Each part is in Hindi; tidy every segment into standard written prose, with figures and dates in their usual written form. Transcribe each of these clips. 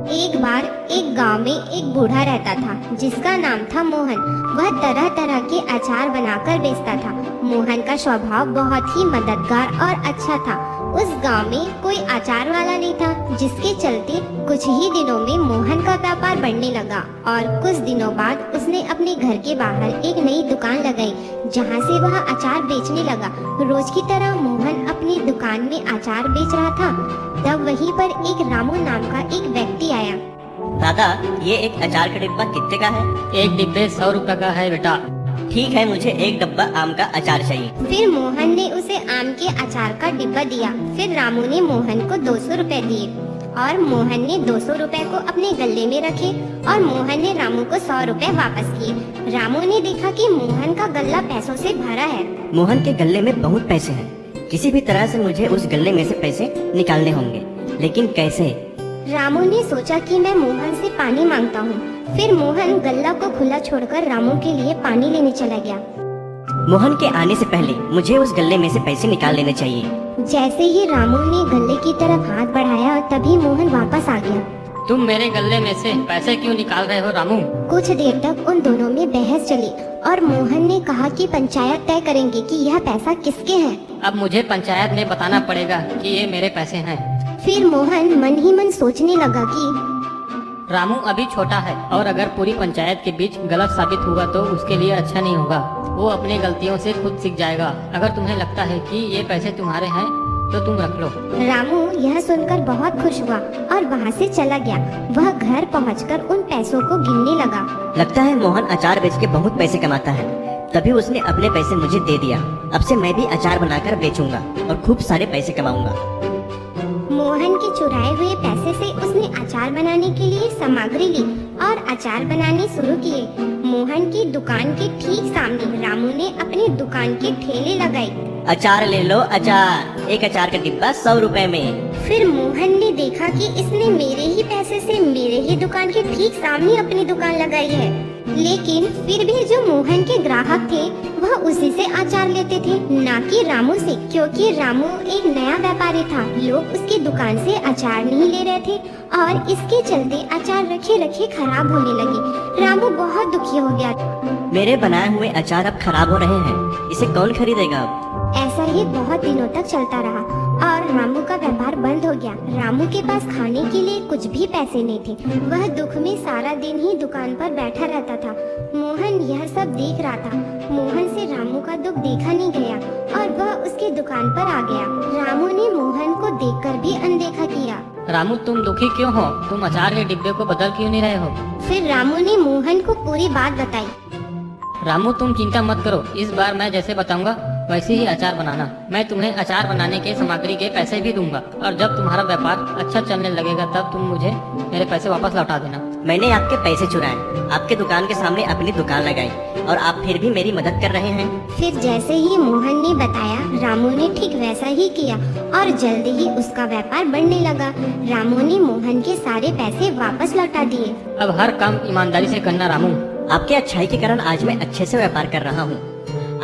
एक बार एक गांव में एक बूढ़ा रहता था जिसका नाम था मोहन। वह तरह तरह के अचार बनाकर बेचता था। मोहन का स्वभाव बहुत ही मददगार और अच्छा था। उस गांव में कोई अचार वाला नहीं था, जिसके चलते कुछ ही दिनों में मोहन का व्यापार बढ़ने लगा और कुछ दिनों बाद उसने अपने घर के बाहर एक नई दुकान लगाई, जहां से वह अचार बेचने लगा। रोज की तरह मोहन अपनी दुकान में अचार बेच रहा था। तब वहीं पर एक रामू नाम का एक व्यक्ति आया। दादा, ये एक अचार का डिब्बा कितने का है? एक डिब्बे 100 रुपए का है बेटा। ठीक है, मुझे एक डब्बा आम का अचार चाहिए। फिर मोहन ने उसे आम के अचार का डिब्बा दिया। फिर रामू ने मोहन को 200 रुपए दिए और मोहन ने 200 रुपए को अपने गले में रखे और मोहन ने रामू को 100 रुपए वापस किए। रामू ने देखा कि मोहन का गल्ला पैसों से भरा है। मोहन के गले में बहुत पैसे हैं। किसी भी तरह से मुझे उस गले में से पैसे निकालने होंगे, लेकिन कैसे? रामू ने सोचा कि मैं मोहन से पानी मांगता हूँ। फिर मोहन गल्ला को खुला छोड़कर रामू के लिए पानी लेने चला गया। मोहन के आने से पहले मुझे उस गले में से पैसे निकाल लेने चाहिए। जैसे ही रामू ने गले की तरफ हाथ बढ़ाया, तभी मोहन वापस आ गया। तुम मेरे गले में से पैसे क्यों निकाल रहे हो रामू? कुछ देर तक उन दोनों में बहस चली और मोहन ने कहा कि पंचायत तय करेंगे कि यह पैसा किसके हैं। अब मुझे पंचायत में बताना पड़ेगा कि ये मेरे पैसे हैं। फिर मोहन मन ही मन सोचने लगा कि रामू अभी छोटा है और अगर पूरी पंचायत के बीच गलत साबित हुआ तो उसके लिए अच्छा नहीं होगा। वो अपनी गलतियों से खुद सीख जाएगा। अगर तुम्हें लगता है कि ये पैसे तुम्हारे हैं तो तुम रख लो। रामू यह सुनकर बहुत खुश हुआ और वहाँ से चला गया। वह घर पहुंचकर उन पैसों को गिनने लगा। लगता है मोहन अचार बेच के बहुत पैसे कमाता है, तभी उसने अपने पैसे मुझे दे दिया। अब से मैं भी अचार बनाकर बेचूंगा और खूब सारे पैसे कमाऊंगा। मोहन के चुराए हुए पैसे से उसने अचार बनाने के लिए सामग्री ली और अचार बनाने शुरू किए। मोहन की दुकान के ठीक सामने रामू ने अपनी दुकान के ठेले लगाए। अचार ले लो अचार, एक अचार का डिब्बा 100 रुपए में। फिर मोहन ने देखा कि इसने मेरे ही पैसे से मेरे ही दुकान के ठीक सामने अपनी दुकान लगाई है। लेकिन फिर भी जो मोहन के ग्राहक थे वह उसी से अचार लेते थे, न कि रामू से, क्योंकि रामू एक नया व्यापारी था। लोग उसकी दुकान से अचार नहीं ले रहे थे और इसके चलते अचार रखे रखे खराब होने लगे। रामू बहुत दुखी हो गया। मेरे बनाए हुए अचार अब खराब हो रहे हैं, इसे कौन खरीदेगा अब? ऐसा ही बहुत दिनों तक चलता रहा और रामू का व्यापार बंद हो गया। रामू के पास खाने के लिए कुछ भी पैसे नहीं थे। वह दुख में सारा दिन ही दुकान पर बैठा रहता था। मोहन यह सब देख रहा था। मोहन से रामू का दुख देखा नहीं गया और वह उसकी दुकान पर आ गया। रामू ने मोहन को देखकर भी अनदेखा किया। रामू, तुम दुखी क्यों हो? तुम अचार के डिब्बे को बदल क्यों नहीं रहे हो? फिर रामू ने मोहन को पूरी बात बताई। रामू, तुम चिंता मत करो। इस बार मैं जैसे बताऊंगा वैसे ही अचार बनाना। मैं तुम्हें अचार बनाने के सामग्री के पैसे भी दूंगा और जब तुम्हारा व्यापार अच्छा चलने लगेगा तब तुम मुझे मेरे पैसे वापस लौटा देना। मैंने आपके पैसे चुराए, आपके दुकान के सामने अपनी दुकान लगाई और आप फिर भी मेरी मदद कर रहे हैं। फिर जैसे ही मोहन ने बताया, रामू ने ठीक वैसा ही किया और जल्दी ही उसका व्यापार बढ़ने लगा। रामू ने मोहन के सारे पैसे वापस लौटा दिए। अब हर काम ईमानदारी से करना रामू। आपके अच्छाई के कारण आज मैं अच्छे से व्यापार कर रहा हूँ।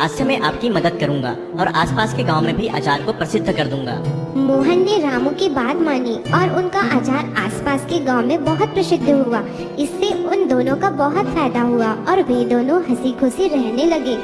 आज से मैं आपकी मदद करूंगा और आसपास के गांव में भी अचार को प्रसिद्ध कर दूंगा। मोहन ने रामू की बात मानी और उनका अचार आसपास के गांव में बहुत प्रसिद्ध हुआ। इससे उन दोनों का बहुत फायदा हुआ और वे दोनों हंसी खुशी रहने लगे।